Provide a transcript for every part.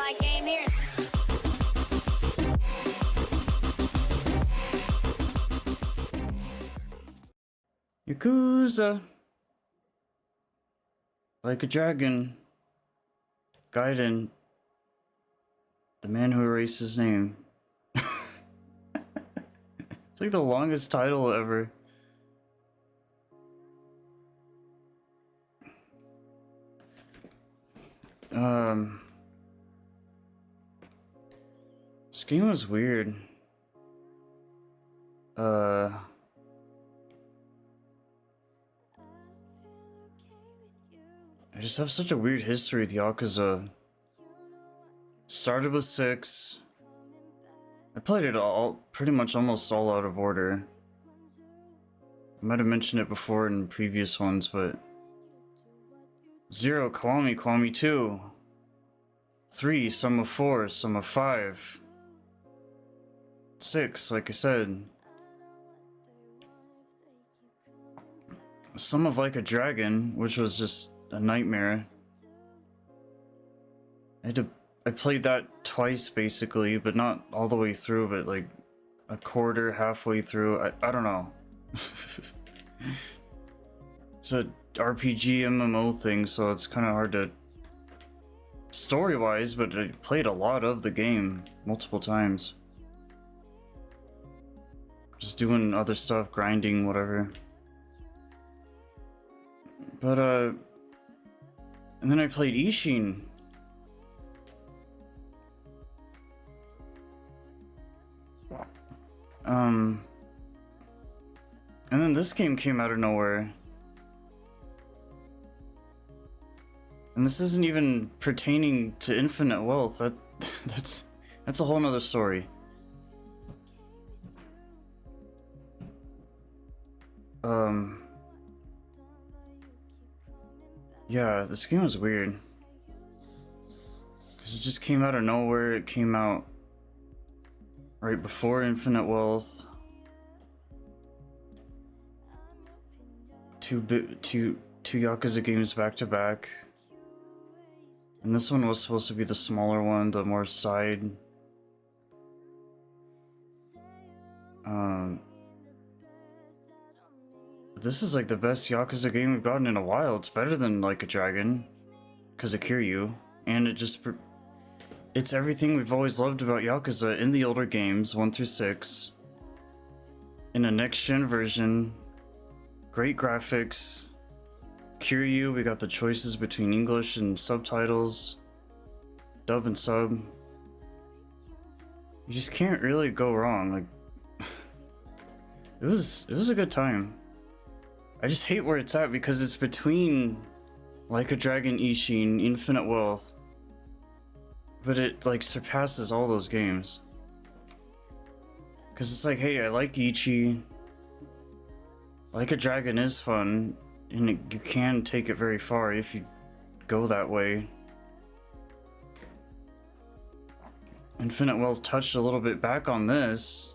I came here. Yakuza. Like a dragon. Gaiden. The man who erased his name. It's like the longest title ever. This game was weird. I just have such a weird history with Yakuza. Started with 6. I played it all, pretty much almost all out of order. I might have mentioned it before in previous ones, but 0, Kiwami, Kiwami 2. 3, Sum of 4, Sum of 5. 6, like I said. Sum of Like a Dragon, which was just a nightmare. I played that twice basically, but not all the way through, but like a quarter, halfway through. I don't know. It's a RPG MMO thing, so it's kind of hard to story-wise, but I played a lot of the game multiple times. Just doing other stuff, grinding, whatever. But and then I played Ishin. And then this game came out of nowhere. And this isn't even pertaining to Infinite Wealth. That's a whole nother story. Yeah, this game was weird. Because it just came out of nowhere. It came out right before Infinite Wealth. Two Yakuza games back to back. And this one was supposed to be the smaller one, the more side. This is like the best Yakuza game we've gotten in a while. It's better than Like a Dragon, because of Kiryu, and it's everything we've always loved about Yakuza in the older games, 1 through 6. In a next-gen version, great graphics. Kiryu, we got the choices between English and subtitles, dub and sub. You just can't really go wrong. Like, it was a good time. I just hate where it's at because it's between Like a Dragon, Ishin, Infinite Wealth, but it like surpasses all those games. Cause it's like, hey, I like Ichi. Like a Dragon is fun, and you can take it very far if you go that way. Infinite Wealth touched a little bit back on this,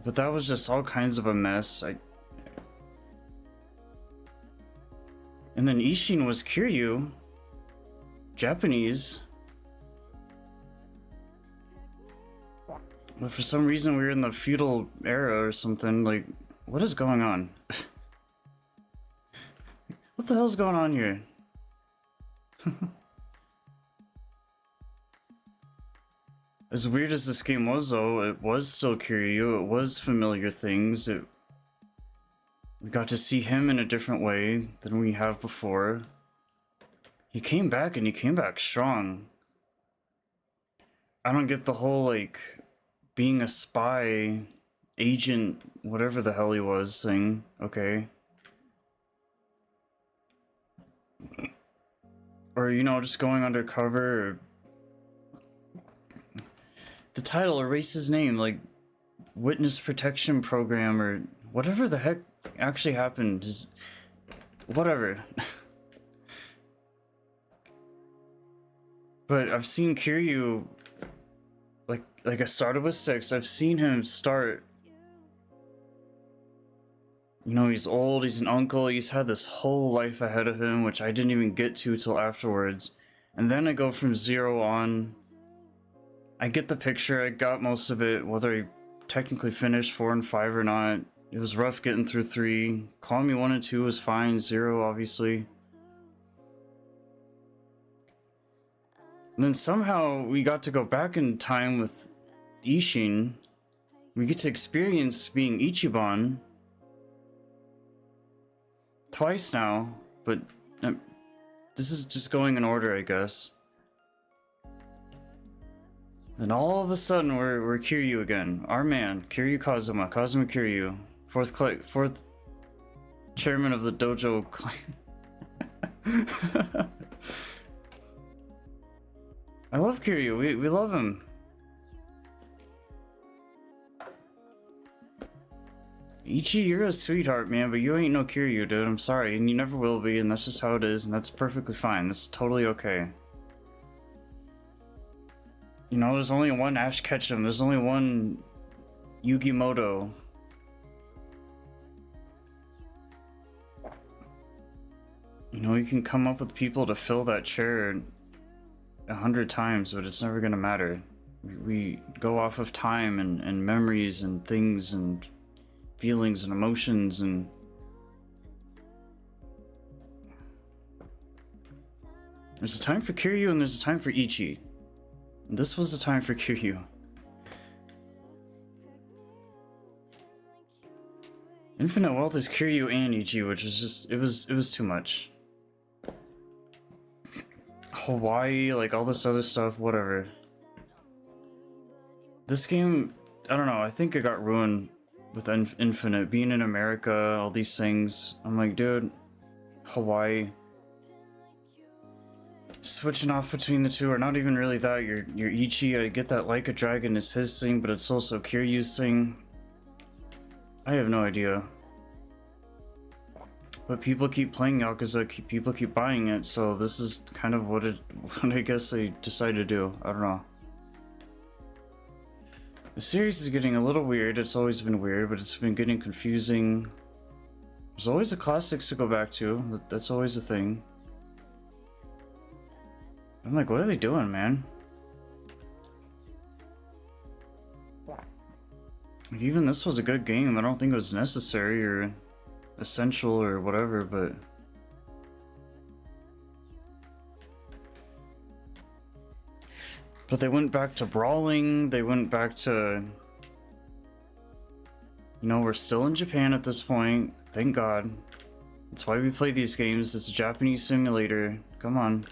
but that was just all kinds of a mess. And then Ishin was Kiryu, Japanese. But for some reason we were in the feudal era or something. Like, what is going on? What the hell's going on here? As weird as this game was, though, it was still Kiryu. It was familiar things. We got to see him in a different way than we have before. He came back, and he came back strong. I don't get the whole, like, being a spy, agent, whatever the hell he was thing. Okay. Or, you know, just going undercover. Or the title, erase his name, like, Witness Protection Program, or whatever the heck actually happened. Whatever. But I've seen Kiryu, like I started with 6, I've seen him start. You know, he's old, he's an uncle, he's had this whole life ahead of him, which I didn't even get to till afterwards. And then I go from 0 on. I get the picture, I got most of it, whether I technically finished 4 and 5 or not. It was rough getting through 3. Calling Me 1 and 2 was fine, 0 obviously. And then somehow we got to go back in time with Ishin. We get to experience being Ichiban twice now, but this is just going in order, I guess. Then all of a sudden, we're Kiryu again. Our man, Kiryu Kazuma Kiryu, fourth chairman of the dojo clan. I love Kiryu. We love him. Ichi, you're a sweetheart, man, but you ain't no Kiryu, dude. I'm sorry, and you never will be, and that's just how it is, and that's perfectly fine. That's totally okay. You know, there's only one Ash Ketchum, there's only one Yugimoto. You know, you can come up with people to fill that chair 100 times, but it's never gonna matter. We go off of time and memories and things and feelings and emotions, and there's a time for Kiryu and there's a time for Ichi. And this was the time for Kiryu. Infinite Wealth is Kiryu and Ichi, which is just, it was too much. Hawaii, like all this other stuff, whatever. This game, I don't know, I think it got ruined with Infinite, being in America, all these things. I'm like, dude, Hawaii. Switching off between the two, or not even really that. You're Ichi, I get that Like a Dragon is his thing, but it's also Kiryu's thing. I have no idea. But people keep playing Yakuza, people keep buying it, so this is kind of what I guess they decided to do. I don't know. The series is getting a little weird. It's always been weird, but it's been getting confusing. There's always the classics to go back to. That's always a thing. I'm like, what are they doing, man? Like, even this was a good game. I don't think it was necessary or essential or whatever, but they went back to brawling. They went back to, you know, we're still in Japan at this point. Thank God. That's why we play these games. It's a Japanese simulator. Come on.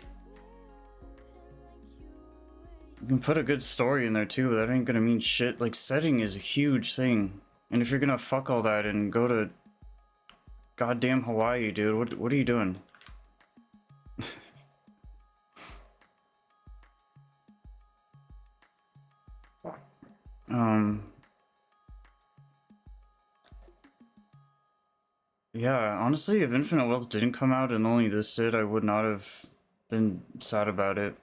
You can put a good story in there too, but that ain't gonna mean shit. Like, setting is a huge thing. And if you're gonna fuck all that and go to goddamn Hawaii, dude, what are you doing? Yeah, honestly, if Infinite Wealth didn't come out and only this did, I would not have been sad about it.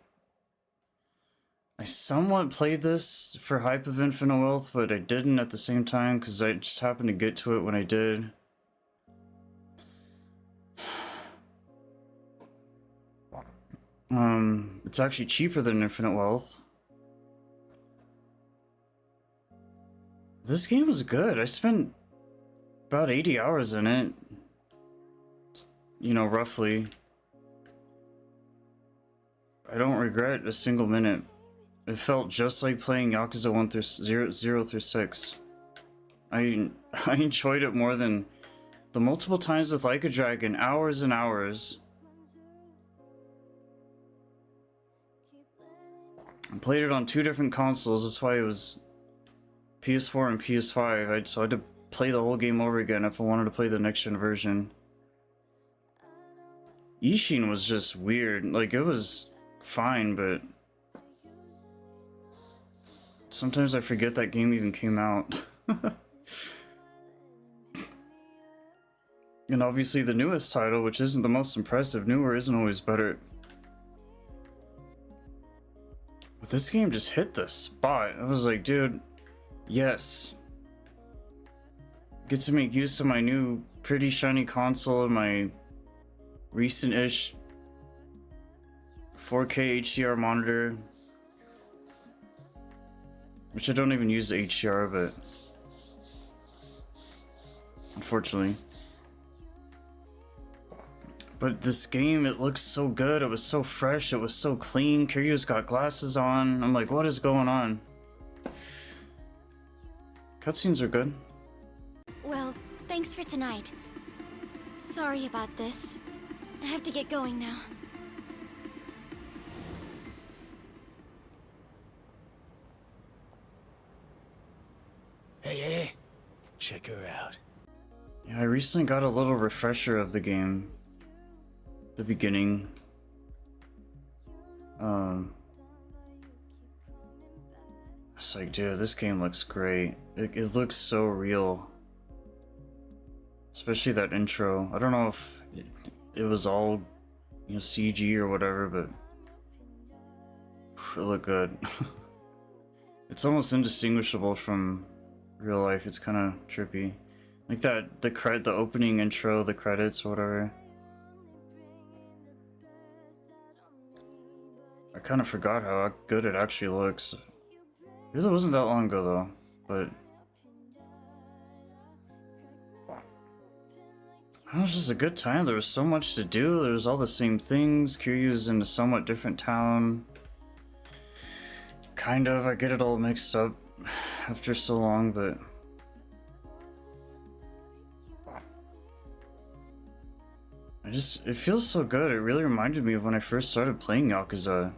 I somewhat played this for hype of Infinite Wealth, but I didn't at the same time because I just happened to get to it when I did. It's actually cheaper than Infinite Wealth. This game was good. I spent about 80 hours in it. You know, roughly. I don't regret a single minute. It felt just like playing Yakuza 1 through 0 through 6. I enjoyed it more than the multiple times with Like a Dragon, hours and hours. I played it on 2 different consoles, that's why it was PS4 and PS5, so I had to play the whole game over again if I wanted to play the next gen version. Ishin was just weird, like it was fine, but sometimes I forget that game even came out. And obviously the newest title, which isn't the most impressive, newer isn't always better. But this game just hit the spot. I was like, dude, yes. Get to make use of my new pretty shiny console and my recent-ish 4K HDR monitor, which I don't even use the HDR, but unfortunately. But this game, it looks so good. It was so fresh. It was so clean. Kiryu's got glasses on. I'm like, what is going on? Cutscenes are good. Well, thanks for tonight. Sorry about this. I have to get going now. Hey, check her out. Yeah, I recently got a little refresher of the game. The beginning. It's like, dude, this game looks great. It looks so real. Especially that intro. I don't know if it was all, you know, CG or whatever, but it looked good. It's almost indistinguishable from real life. It's kind of trippy. Like that, the opening intro, the credits or whatever. I kind of forgot how good it actually looks. It really wasn't that long ago though, but it was just a good time. There was so much to do. There was all the same things. Kiryu's in a somewhat different town. Kind of. I get it all mixed up after so long, but it feels so good. It really reminded me of when I first started playing Yakuza.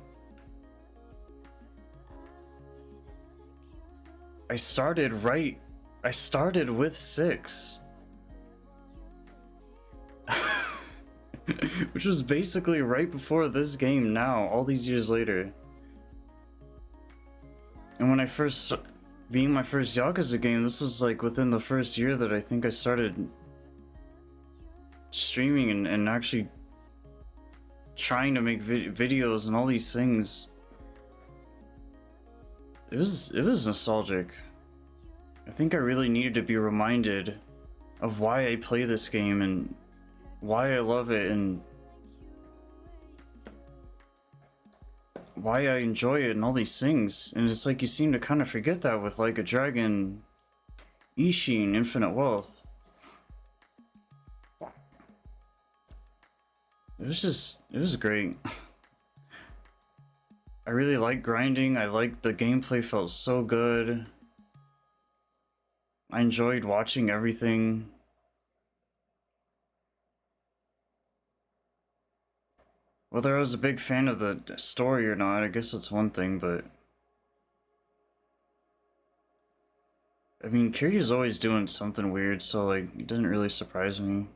I started with 6. Which was basically right before this game now, all these years later. And when I first, being my first Yakuza game, this was like within the first year that I think I started streaming and actually trying to make videos and all these things. It was nostalgic. I think I really needed to be reminded of why I play this game and why I love it and why I enjoy it and all these things. And it's like you seem to kind of forget that with like a Dragon, Ishin, Infinite Wealth. It was great. I really like grinding. I like the gameplay, felt so good. I enjoyed watching everything. Whether I was a big fan of the story or not, I guess that's one thing, but I mean, Kiryu's always doing something weird, so like, it didn't really surprise me.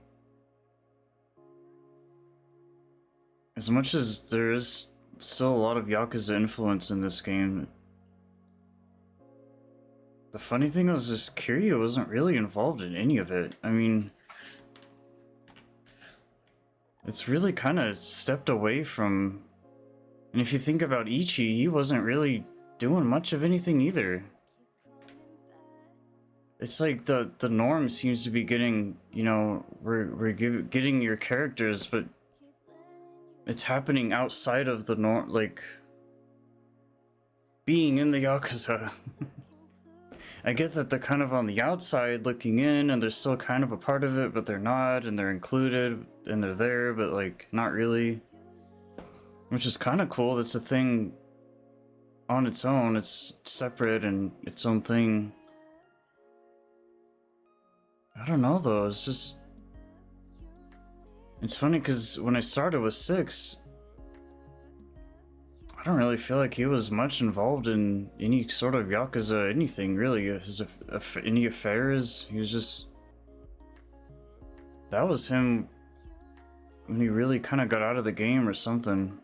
As much as there is still a lot of Yakuza influence in this game, the funny thing was just Kiryu wasn't really involved in any of it. I mean, it's really kind of stepped away from, and if you think about Ichi, he wasn't really doing much of anything either. It's like the norm seems to be getting, you know, we're getting your characters, but it's happening outside of the norm, like being in the Yakuza. I get that they're kind of on the outside looking in and they're still kind of a part of it, but they're not, and they're included and they're there, but like not really. Which is kind of cool. That's a thing on its own. It's separate and its own thing. I don't know though, it's just, it's funny because when I started with 6, I don't really feel like he was much involved in any sort of Yakuza anything really. Any affairs, he was just, that was him when he really kind of got out of the game or something.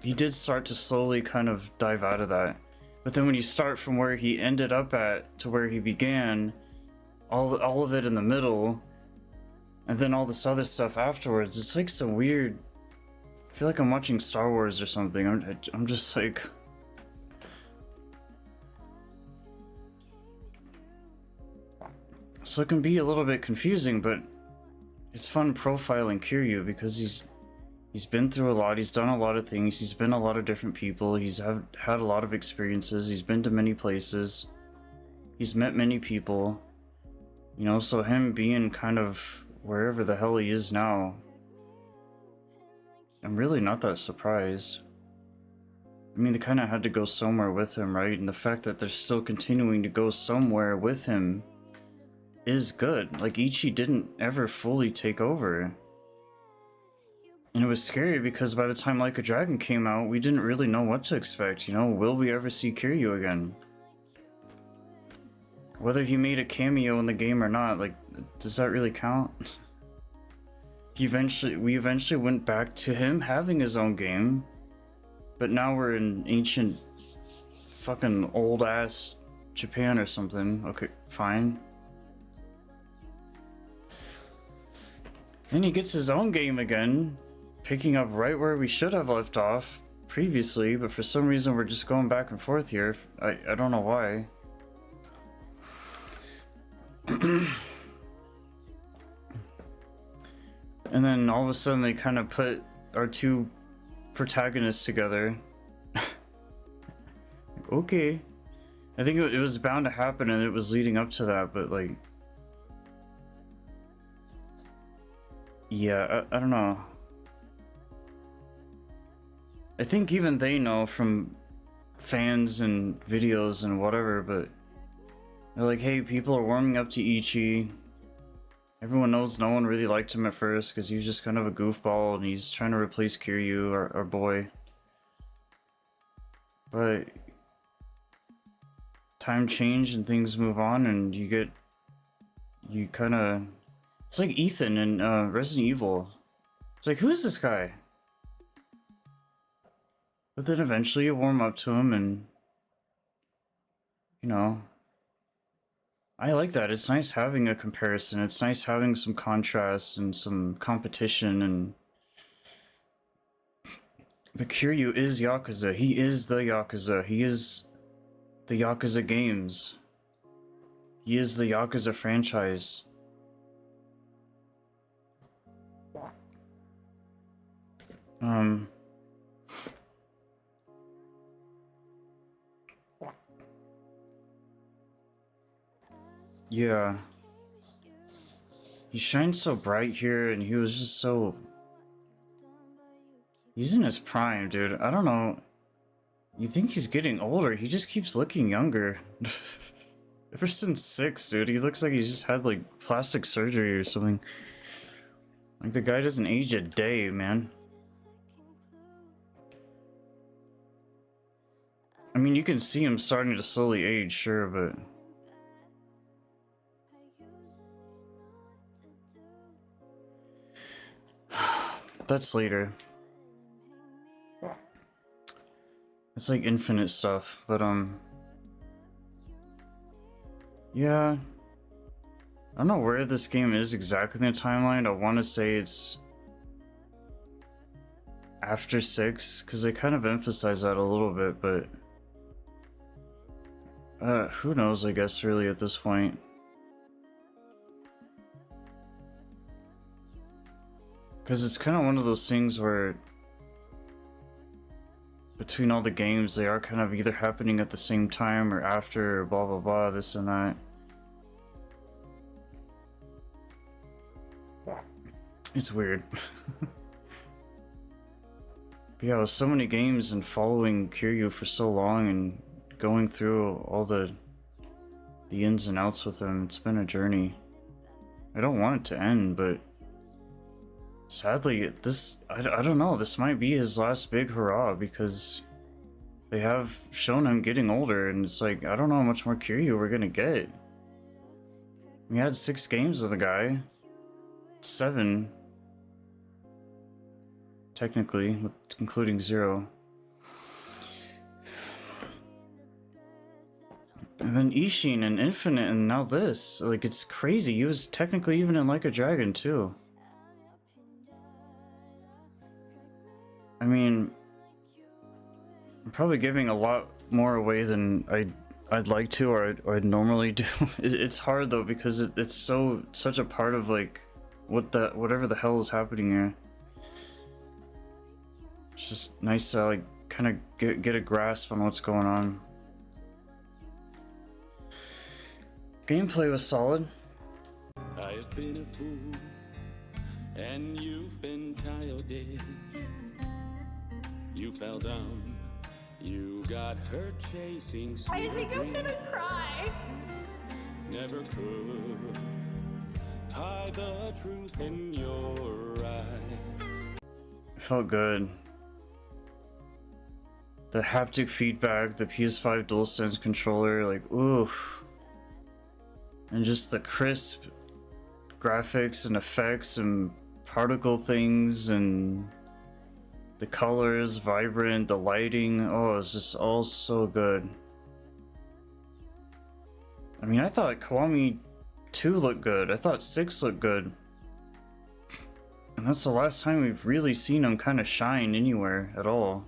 He did start to slowly kind of dive out of that. But then when you start from where he ended up at to where he began, all of it in the middle, and then all this other stuff afterwards, it's like some weird, I feel like I'm watching Star Wars or something. I'm just like, so it can be a little bit confusing, but it's fun profiling Kiryu because He's been through a lot, he's done a lot of things, he's been a lot of different people, he's had a lot of experiences, he's been to many places, he's met many people, you know, so him being kind of wherever the hell he is now, I'm really not that surprised. I mean, they kind of had to go somewhere with him, right? And the fact that they're still continuing to go somewhere with him is good. Like, Ichi didn't ever fully take over. And it was scary because by the time Like a Dragon came out, we didn't really know what to expect, you know? Will we ever see Kiryu again? Whether he made a cameo in the game or not, like, does that really count? We eventually went back to him having his own game, but now we're in ancient fucking old ass Japan or something. Okay, fine. Then he gets his own game again, picking up right where we should have left off previously, but for some reason we're just going back and forth here. I don't know why. And then all of a sudden they kind of put our two protagonists together. Like, okay. I think it was bound to happen and it was leading up to that, but like... Yeah, I don't know. I think even they know from fans and videos and whatever, but they're like, hey, people are warming up to Ichi. Everyone knows no one really liked him at first because he was just kind of a goofball and he's trying to replace Kiryu, our boy. But time change and things move on and you kind of... It's like Ethan in Resident Evil. It's like, who is this guy? But then eventually you warm up to him and, you know, I like that. It's nice having a comparison. It's nice having some contrast and some competition. And but Kiryu is Yakuza. He is the Yakuza. He is the Yakuza games. He is the Yakuza franchise. Yeah. He shines so bright here, and he was just so... He's in his prime, dude. I don't know. You think he's getting older, he just keeps looking younger. Ever since 6, dude, he looks like he's just had, like, plastic surgery or something. Like, the guy doesn't age a day, man. I mean, you can see him starting to slowly age, sure, but... That's later. It's like infinite stuff, but yeah. I don't know where this game is exactly in the timeline. I want to say it's after 6, because they kind of emphasize that a little bit, but who knows, I guess, really at this point. Because it's kind of one of those things where between all the games, they are kind of either happening at the same time or after, or blah blah blah, this and that. It's weird. But yeah, with so many games and following Kiryu for so long and going through all the ins and outs with him, it's been a journey. I don't want it to end, but sadly, I don't know, this might be his last big hurrah, because they have shown him getting older, and it's like, I don't know how much more Kiryu we're gonna get. We had 6 games of the guy. 7. Technically, including 0. And then Ishin and Infinite, and now this. Like, it's crazy. He was technically even in Like a Dragon, too. I mean, I'm probably giving a lot more away than I'd like to, or I'd normally do. It's hard though, because it's such a part of like whatever the hell is happening here. It's just nice to like kind of get a grasp on what's going on. Gameplay was solid. I've been a fool, and you've been childish. You fell down, you got hurt chasing I sweet think I'm dreams. gonna cry. Never could hide the truth in your eyes. It felt good. The haptic feedback, the PS5 DualSense controller, like, oof. And just the crisp graphics and effects and particle things and the colors, vibrant, the lighting. Oh, it's just all so good. I mean, I thought Kiwami 2 looked good. I thought 6 looked good. And that's the last time we've really seen him kind of shine anywhere at all.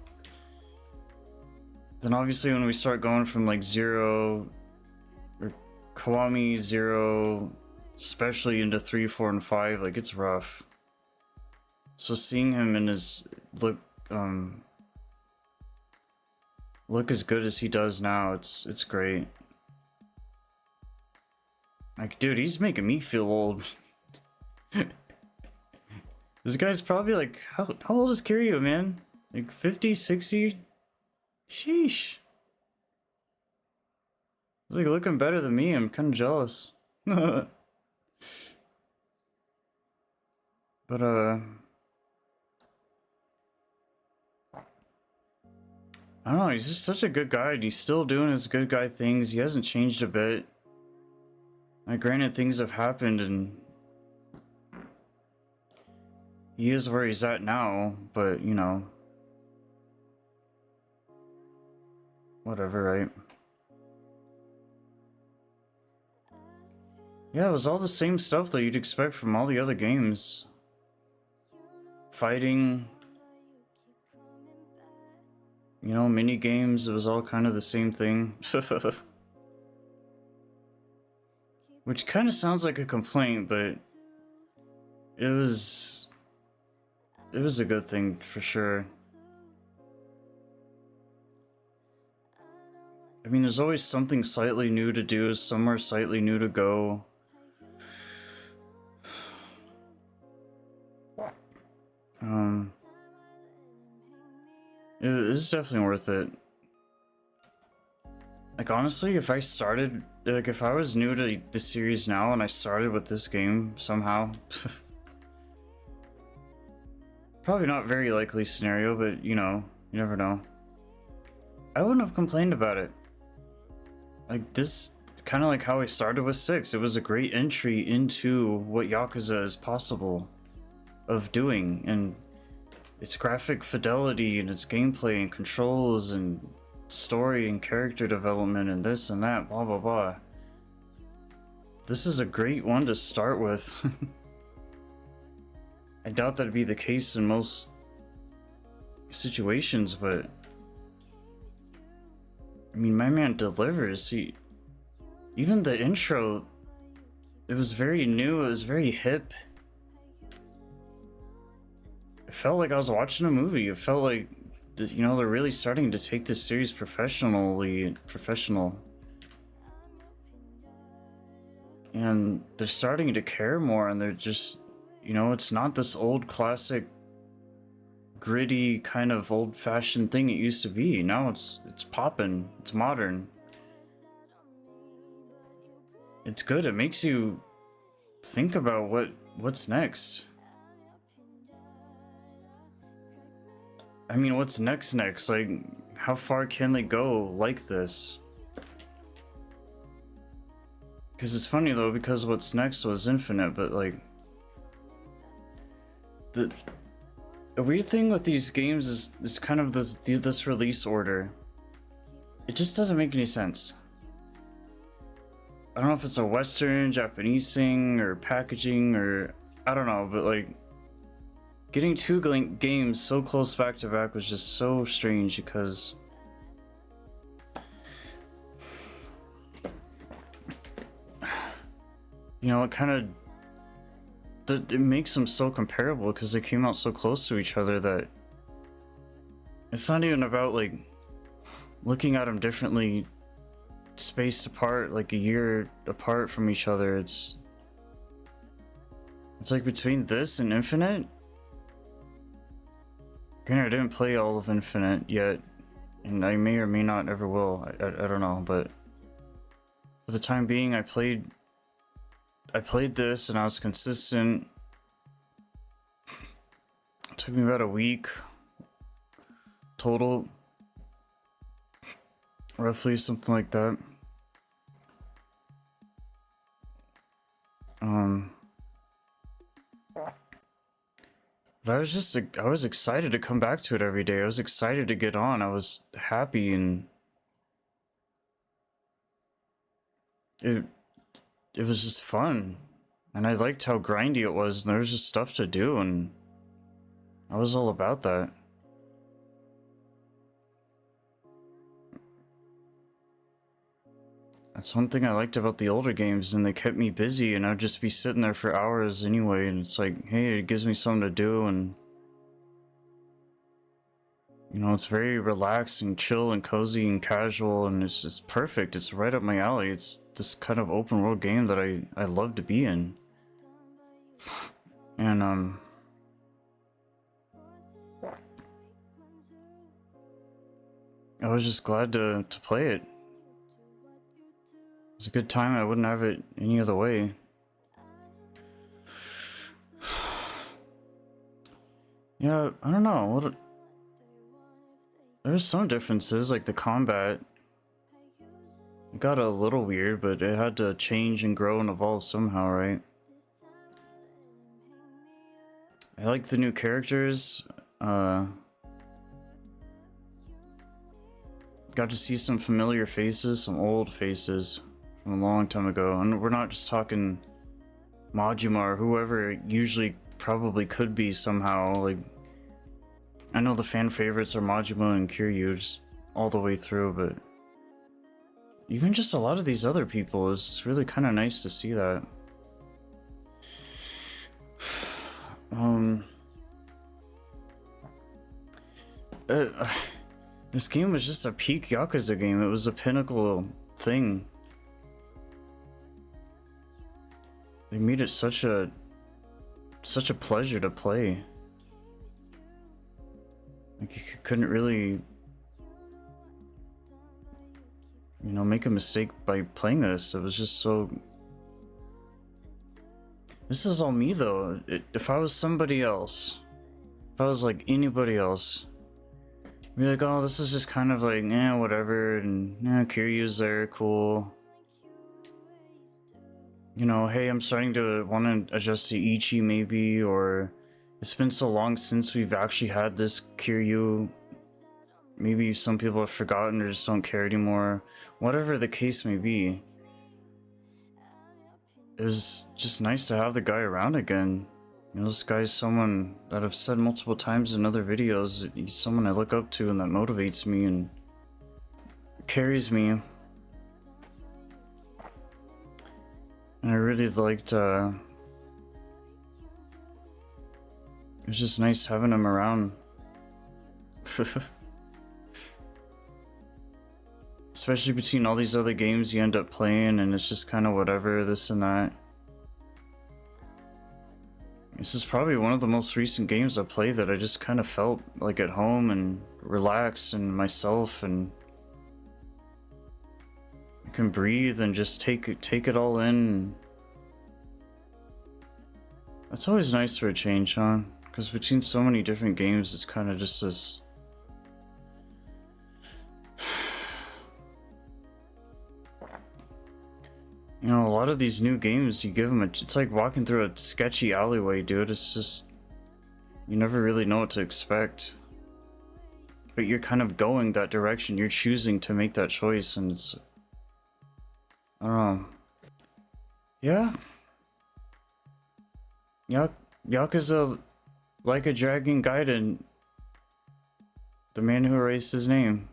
Then obviously when we start going from like 0 or Kiwami 0, especially into 3, 4, and 5, like it's rough. So seeing him in his look as good as he does now, it's great. Like, dude, he's making me feel old. This guy's probably like, how old is Kiryu, man? Like 50, 60? Sheesh. He's like looking better than me. I'm kind of jealous. But I don't know, he's just such a good guy, and he's still doing his good guy things. He hasn't changed a bit. Like, granted, things have happened, and he is where he's at now, but, you know, whatever, right? Yeah, it was all the same stuff that you'd expect from all the other games. Fighting, you know, mini games, it was all kind of the same thing. Which kind of sounds like a complaint, but it was a good thing for sure. I mean, there's always something slightly new to do, somewhere slightly new to go. It's definitely worth it. Like, honestly, if I started, like, if I was new to the series now and I started with this game somehow, probably not very likely scenario, but you know, you never know. I wouldn't have complained about it. Like, this, kind of like how I started with 6, it was a great entry into what Yakuza is possible of doing, and its graphic fidelity and its gameplay and controls and story and character development and this and that, blah blah blah. This is a great one to start with. I doubt that'd be the case in most situations, but I mean, my man delivers. Even the intro, it was very new, it was very hip. It felt like I was watching a movie. It felt like, you know, they're really starting to take this series professional. And they're starting to care more, and they're just, you know, it's not this old classic gritty kind of old-fashioned thing it used to be. Now it's poppin', it's modern. It's good. It makes you think about what's next. I mean, what's next? Like, how far can they go like this? Because it's funny though, because what's next was Infinite, but like, the weird thing with these games is kind of this release order. It just doesn't make any sense. I don't know if it's a Western, Japanese thing, or packaging, or I don't know, but like, getting two games so close back to back was just so strange because you know, it kind of it makes them so comparable because they came out so close to each other that It's not even about like looking at them differently, spaced apart, like a year apart from each other. It's like between this and Infinite. Granted, I didn't play all of Infinite yet, and I may or may not ever will. I don't know, but for the time being, I played this and I was consistent. It took me about a week total, roughly, something like that. But I was excited to come back to it every day. I was excited to get on. I was happy, and it was just fun. And I liked how grindy it was, and there was just stuff to do, and I was all about that. That's one thing I liked about the older games, and they kept me busy, and I'd just be sitting there for hours anyway, and it's like, hey, it gives me something to do, and you know, it's very relaxed and chill and cozy and casual, and it's just perfect. It's right up my alley. It's this kind of open world game that I love to be in. And I was just glad to play it. It was a good time. I wouldn't have it any other way. Yeah, I don't know. There's some differences, like the combat. It got a little weird, but it had to change and grow and evolve somehow, right? I like the new characters. Got to see some familiar faces, some old faces from a long time ago. And we're not just talking Majima or whoever it usually probably could be somehow. Like, I know the fan favorites are Majima and Kiryu just all the way through, but even just a lot of these other people, is really kind of nice to see that. This game was just a peak Yakuza game. It was a pinnacle thing. They made it such a pleasure to play. Like, you couldn't really, you know, make a mistake by playing this. It was just so... This is all me though. If I was somebody else, if I was like anybody else, I'd be like, oh, this is just kind of like, eh, whatever, and Kiryu's there, cool. You know, hey, I'm starting to want to adjust to Ichi maybe, or it's been so long since we've actually had this Kiryu. Maybe some people have forgotten or just don't care anymore. Whatever the case may be. It was just nice to have the guy around again. You know, this guy's someone that I've said multiple times in other videos. He's someone I look up to and that motivates me and carries me. And I really liked, it was just nice having him around. Especially between all these other games you end up playing, and it's just kind of whatever, this and that. This is probably one of the most recent games I played that I just kind of felt like at home and relaxed and myself, and I can breathe and just take it all in. That's always nice for a change, huh? Because between so many different games, it's kind of just this... You know, a lot of these new games, you give them it's like walking through a sketchy alleyway, dude. It's just... You never really know what to expect. But you're kind of going that direction. You're choosing to make that choice, and it's... I don't know. Yeah? Yakuza Like a Dragon Gaiden. The man who erased his name.